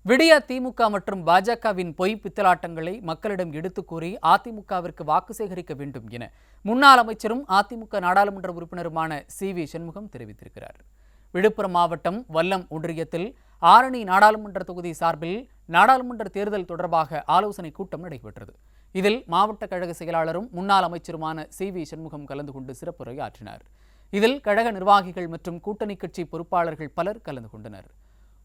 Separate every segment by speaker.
Speaker 1: விடிய திமுக மற்றும் பாஜகவின் பொய் பித்தலாட்டங்களை மக்களிடம் எடுத்துக் கூறி அதிமுகவிற்கு வாக்கு சேகரிக்க வேண்டும் என முன்னாள் அமைச்சரும் அதிமுக நாடாளுமன்ற உறுப்பினருமான சி.வி. சண்முகம் தெரிவித்திருக்கிறார். விழுப்புரம் மாவட்டம் வல்லம் ஒன்றியத்தில் ஆரணி நாடாளுமன்ற தொகுதி சார்பில் நாடாளுமன்ற தேர்தல் தொடர்பாக ஆலோசனை கூட்டம் நடைபெற்றது. இதில் மாவட்ட கழக செயலாளரும் முன்னாள் அமைச்சருமான சி.வி. சண்முகம் கலந்து கொண்டு சிறப்புரையாற்றினார். இதில் கழக நிர்வாகிகள் மற்றும் கூட்டணி கட்சி பொறுப்பாளர்கள் பலர் கலந்து கொண்டனர்.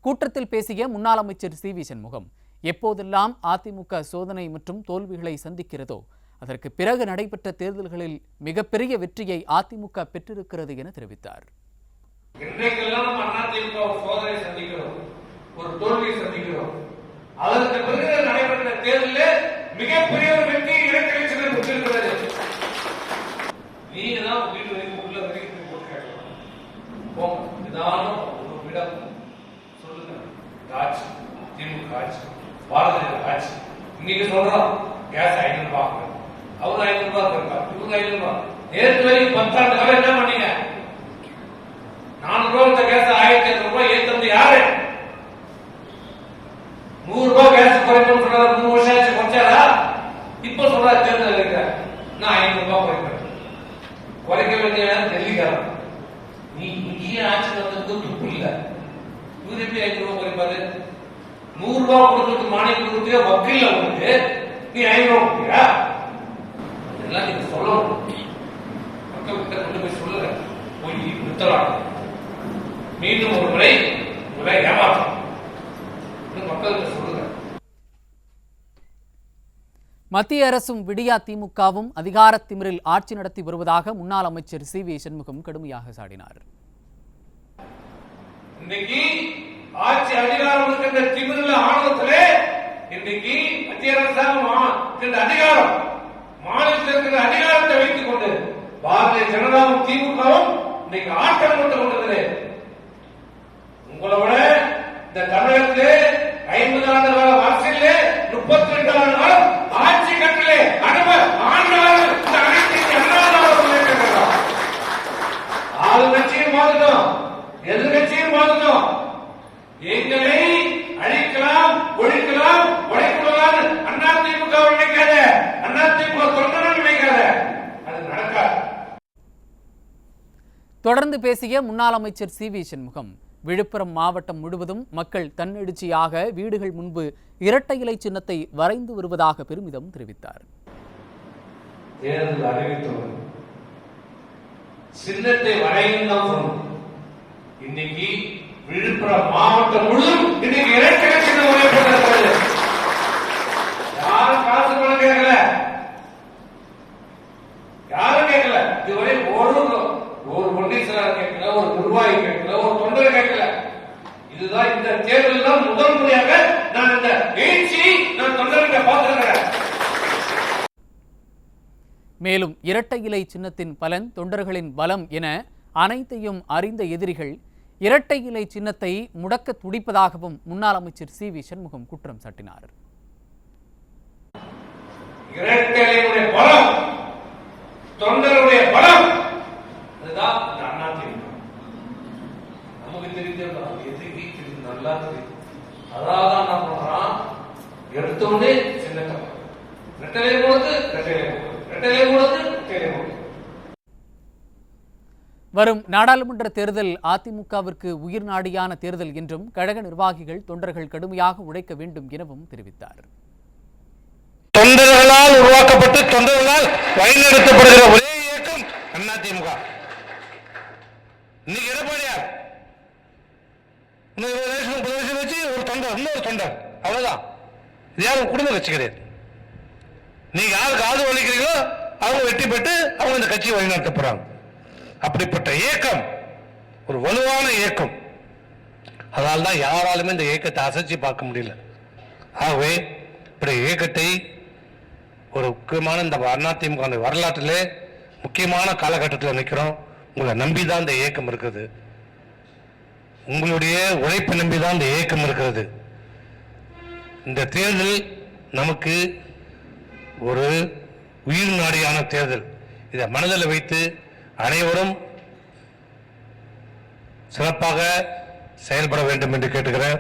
Speaker 1: கூட்டத்தில் பேசிய முன்னாள் அமைச்சர் சி.வி. சண்முகம், எப்போதெல்லாம் அதிமுக சோதனை மற்றும் தோல்விகளை சந்திக்கிறதோ அதற்கு பிறகு நடைபெற்ற தேர்தல்களில் மிகப்பெரிய வெற்றியை அதிமுக பெற்றிருக்கிறது என தெரிவித்தார்.
Speaker 2: இன்றைக்கெல்லாம் அதிமுக சோதனை சந்திக்கிறோம், ஒரு தோல்வியை சந்திக்கிறோம். அதற்கு பிறகு நடைபெற்ற தேர்தலில் மிகப்பெரிய வெற்றி இடைக்கட்சிகள் பெற்றிருக்கிறது. நீங்க தான் வீடு வரைக்கும் உள்ள வரைக்கும் போட்டு கேட்கலாம். போங்க, நிதானம் ஒரு விடம் சொல்லுங்க. ஆட்சி திமுக ஆட்சி, பாரதிய ஆட்சி. இன்னைக்கு சொல்றோம் கேஸ் 500 ரூபாய், அவரு 500 ரூபாய் இருக்காரு, இவங்க 500 ரூபாய். நேற்று வரைக்கும் 10 ஆண்டு காலம் என்ன பண்ணீங்க? 400 ரூபாய் கேஸ் 1500 ரூபாய் ஏற்றது யாரு? 100 ரூபாய் கேஸ் குறைப்போம் சொல்றாரு. 3 வருஷம் ஆச்சு, குறைச்சாரா? இப்ப சொல்றாரு தேர்தல் இருக்க நான் 500 ரூபாய் குறைப்பேன். குறைக்க வேண்டிய டெல்லிக்காரன். நீ இங்கேயே ஆட்சி நடந்ததுக்கு துப்பு இல்ல. இவர் எப்படி 500 ரூபாய் குறைப்பாரு? 100 ரூபாய் கொடுக்கறதுக்கு மானியம் கொடுக்கறதுக்கு வக்கீல் உங்களுக்கு, நீ 500 ரூபாய் கொடுக்கியா? இதெல்லாம் நீங்க சொல்லணும். மக்கள் கிட்ட கொண்டு போய் சொல்லுங்க. போய் வித்தலாம். மீண்டும் ஒரு முறை உங்களை ஏமாற்றும் மக்களுக்கு சொல்லுங்க.
Speaker 1: மத்திய அரசும் விடியா திமுகவும் அதிகார திமிரில் ஆட்சி நடத்தி வருவதாக முன்னாள் அமைச்சர் சி.வி. சண்முகம் கடுமையாக சாடினார்.
Speaker 2: இன்னைக்கு ஆட்சி அதிகாரம் இருக்கின்ற திமிரில் ஆணவத்திலே இன்னைக்கு மத்திய அரசாங்கம் அதிகாரம் மாநிலத்தில் இருக்கிற அதிகாரத்தை வைத்துக் கொண்டு பாரதிய ஜனதாவும் திமுகவும் இன்னைக்கு ஆட்டம் கொண்டு கொண்டிருக்கிறது. உங்களை விட இந்த தமிழகத்திலே 50 ஆண்டு கால அரசியலே 32 ஆண்டு காலம் ஆட்சி கட்டளை ஆளுங்கட்சியும் மாறிட்டோம், எதிர்கட்சியும் மாறிட்டோம். எங்களை அழிக்கலாம், ஒழிக்கலாம், உடைக்கலாம் அதிமுக நினைக்காத, அதிமுக தொண்டர்கள் நினைக்காத, அது நடக்காது.
Speaker 1: தொடர்ந்து பேசிய முன்னாள் அமைச்சர் சி.வி. சண்முகம், விழுப்புரம் மாவட்டம் முழுவதும் மக்கள் தன்னெழுச்சியாக வீடுகள் முன்பு இரட்டை இலை சின்னத்தை வரைந்து வருவதாக பெருமிதம் தெரிவித்தார்.
Speaker 2: தேர்தல் அறிவித்தவர் சின்னத்தை வரையும் இன்னைக்கு விழுப்புரம் மாவட்டம் முழுவதும் இன்னைக்கு இரட்டை இலை சின்னம் வரையப்பட்டிருக்கிறது. யாரும் காசு பணம் கேட்கல, யாரும் கேட்கல. இதுவரை ஒரு பொன்னீஸ்வரர் கேட்கல, ஒரு நிர்வாகி கேட்கல, ஒரு தொண்டர் கேட்கல. இதுதான் இந்த தேர்தல் தான் முதல் முறையாக நான் இந்த எழுச்சியை நான் தொண்டர்கிட்ட பார்த்திருக்கிறேன்.
Speaker 1: மேலும் இரட்டை இலை சின்னத்தின் பலன் தொண்டர்களின் பலம் என அனைத்தையும் அறிந்த எதிரிகள் இரட்டை இலை சின்னத்தை முடக்க துடிப்பதாகவும் முன்னாள் அமைச்சர் சி.வி. சண்முகம் குற்றம் சாட்டினார்.
Speaker 2: இரட்டை இலையுடைய பலம், தொண்டருடைய பலம், அதுதான் அதிமுக. நமக்கு தெரிஞ்சது எதிரி தெரிஞ்சு நல்லா தெரியும். அதான் நான் பண்றான், எடுத்தோடனே சின்னத்தை ரெட்டலை போடுறது, ரெட்டலை போடுறது, ரெட்டலை போடுறது, ரெட்டலை போடுறது.
Speaker 1: வரும் நாடாளுமன்ற தேர்தல் அதிமுகவிற்கு உயிர் நாடியான தேர்தல் என்றும் கழக நிர்வாகிகள் தொண்டர்கள் கடுமையாக உழைக்க வேண்டும் எனவும் தெரிவித்தார்.
Speaker 3: தொண்டர்களால் உருவாக்கப்பட்டு தொண்டர்களால் வழிநடத்தப்படுகிற ஒரே இயக்கம் அதிமுக. இன்னைக்கு எடப்பாடியார் வச்சு ஒரு தொண்டர், இன்னொரு தொண்டர், அவ்வளவுதான். இது யாரும் குடும்ப கட்சி கிடையாது. நீங்க யாருக்கு ஆதரவு அளிக்கிறீங்களோ அவங்க வெற்றி பெற்று அவங்க இந்த கட்சியை வழிநடத்த போறாங்க. அப்படிப்பட்ட இயக்கம் ஒரு வலுவான இயக்கம். அதனால தான் யாராலுமே இந்த இயக்கத்தை அசைச்சு பார்க்க முடியல. ஆகவே இப்படி இயக்கத்தை ஒரு முக்கியமான இந்த அதிமுக வரலாற்றிலே முக்கியமான காலகட்டத்தில் நிற்கிறோம். உங்களை நம்பிதான் இந்த இயக்கம் இருக்குது. உங்களுடைய உழைப்பை நம்பிதான் இந்த இயக்கம் இருக்கிறது. இந்த தேர்தல் நமக்கு ஒரு உயிர் நாடியான தேர்தல். இதை மனதில் வைத்து அனைவரும் சிறப்பாக செயல்பட வேண்டும் என்று கேட்டுக்கிறேன்.